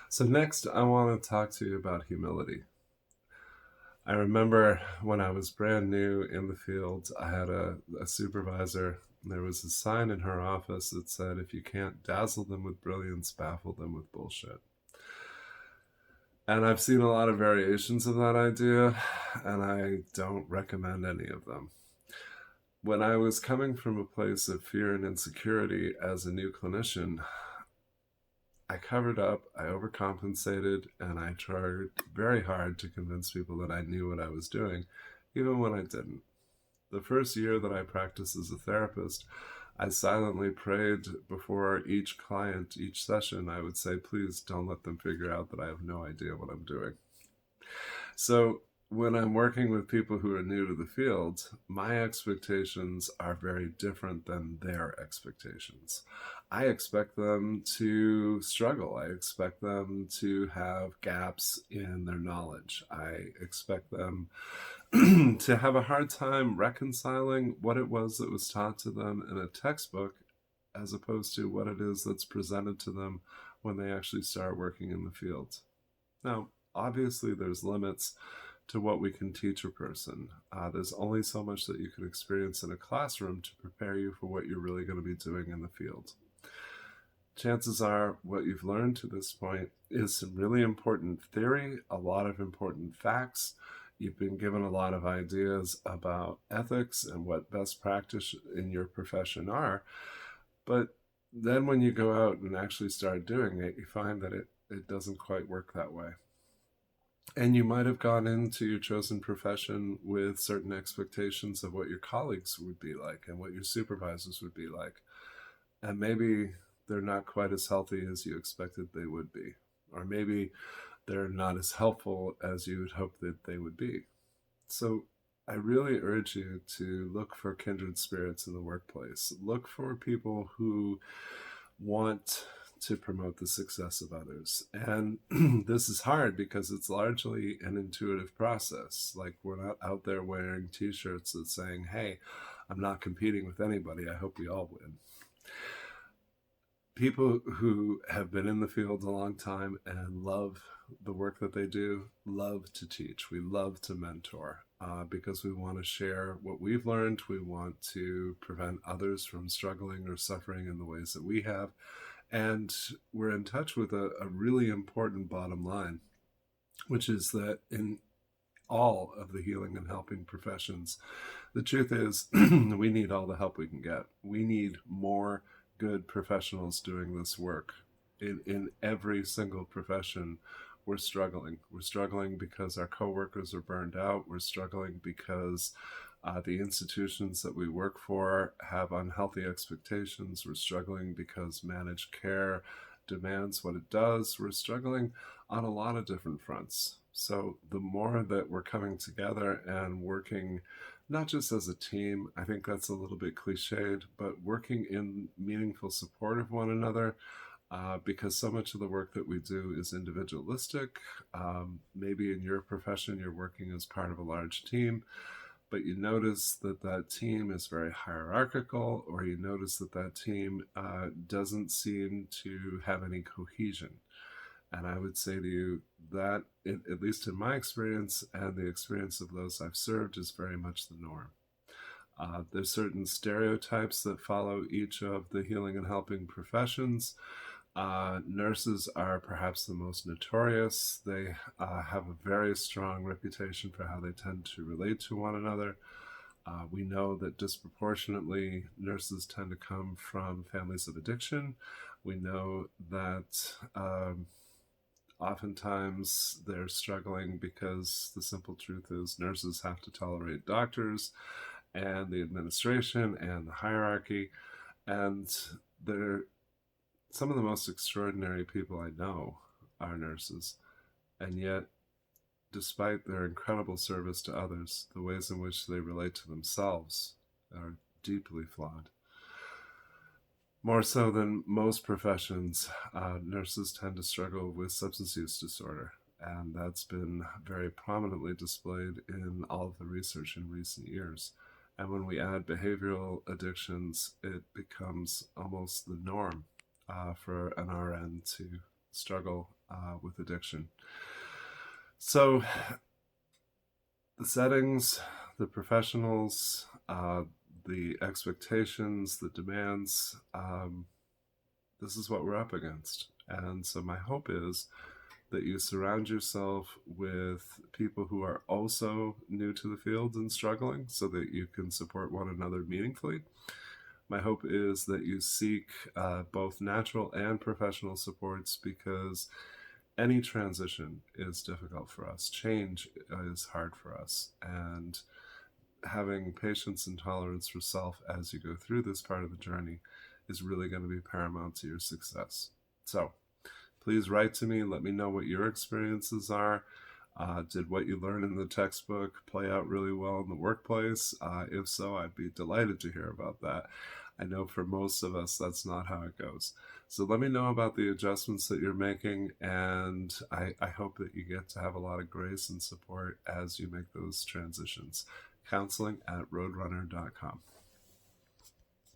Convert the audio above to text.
So next, I want to talk to you about humility. I remember when I was brand new in the field, I had a supervisor. There was a sign in her office that said, if you can't dazzle them with brilliance, baffle them with bullshit. And I've seen a lot of variations of that idea, and I don't recommend any of them. When I was coming from a place of fear and insecurity as a new clinician, I covered up, I overcompensated, and I tried very hard to convince people that I knew what I was doing, even when I didn't. The first year that I practiced as a therapist, I silently prayed before each client, each session. I would say, please don't let them figure out that I have no idea what I'm doing. So when I'm working with people who are new to the field, my expectations are very different than their expectations. I expect them to struggle. I expect them to have gaps in their knowledge. I expect them to have a hard time reconciling what it was that was taught to them in a textbook as opposed to what it is that's presented to them when they actually start working in the field. Now, obviously, there's limits to what we can teach a person. There's only so much that you can experience in a classroom to prepare you for what you're really going to be doing in the field. Chances are what you've learned to this point is some really important theory, a lot of important facts. You've been given a lot of ideas about ethics and what best practice in your profession are. But then when you go out and actually start doing it, you find that it doesn't quite work that way. And you might have gone into your chosen profession with certain expectations of what your colleagues would be like and what your supervisors would be like. And maybe they're not quite as healthy as you expected they would be. Or maybe they're not as helpful as you would hope that they would be. So I really urge you to look for kindred spirits in the workplace. Look for people who want to promote the success of others. And this is hard because it's largely an intuitive process. Like, we're not out there wearing t-shirts that's saying, hey, I'm not competing with anybody. I hope we all win. People who have been in the field a long time and love the work that they do love to teach. We love to mentor because we want to share what we've learned. We want to prevent others from struggling or suffering in the ways that we have. And we're in touch with a really important bottom line, which is that in all of the healing and helping professions, the truth is we need all the help we can get. We need more good professionals doing this work. In every single profession, we're struggling. We're struggling because our coworkers are burned out. We're struggling because the institutions that we work for have unhealthy expectations. We're struggling because managed care demands what it does. We're struggling on a lot of different fronts. So the more that we're coming together and working not just as a team, I think that's a little bit cliched, but working in meaningful support of one another, because so much of the work that we do is individualistic. Maybe in your profession, you're working as part of a large team, but you notice that that team is very hierarchical, or you notice that that team doesn't seem to have any cohesion. And I would say to you that, at least in my experience and the experience of those I've served, is very much the norm. There's certain stereotypes that follow each of the healing and helping professions. Nurses are perhaps the most notorious. They have a very strong reputation for how they tend to relate to one another. We know that disproportionately nurses tend to come from families of addiction. We know that oftentimes they're struggling because the simple truth is nurses have to tolerate doctors and the administration and the hierarchy. And they're some of the most extraordinary people I know are nurses. And yet, despite their incredible service to others, the ways in which they relate to themselves are deeply flawed. More so than most professions, nurses tend to struggle with substance use disorder, and that's been very prominently displayed in all of the research in recent years. And when we add behavioral addictions, it becomes almost the norm for an RN to struggle with addiction. So the settings, the professionals, the expectations, the demands, this is what we're up against. And so my hope is that you surround yourself with people who are also new to the field and struggling so that you can support one another meaningfully. My hope is that you seek both natural and professional supports, because any transition is difficult for us. Change is hard for us. And having patience and tolerance for self as you go through this part of the journey is really going to be paramount to your success. So please write to me. Let me know what your experiences are. Did what you learned in the textbook play out really well in the workplace? If so, I'd be delighted to hear about that. I know for most of us, that's not how it goes. So let me know about the adjustments that you're making, and I hope that you get to have a lot of grace and support as you make those transitions. Counseling@roadrunner.com.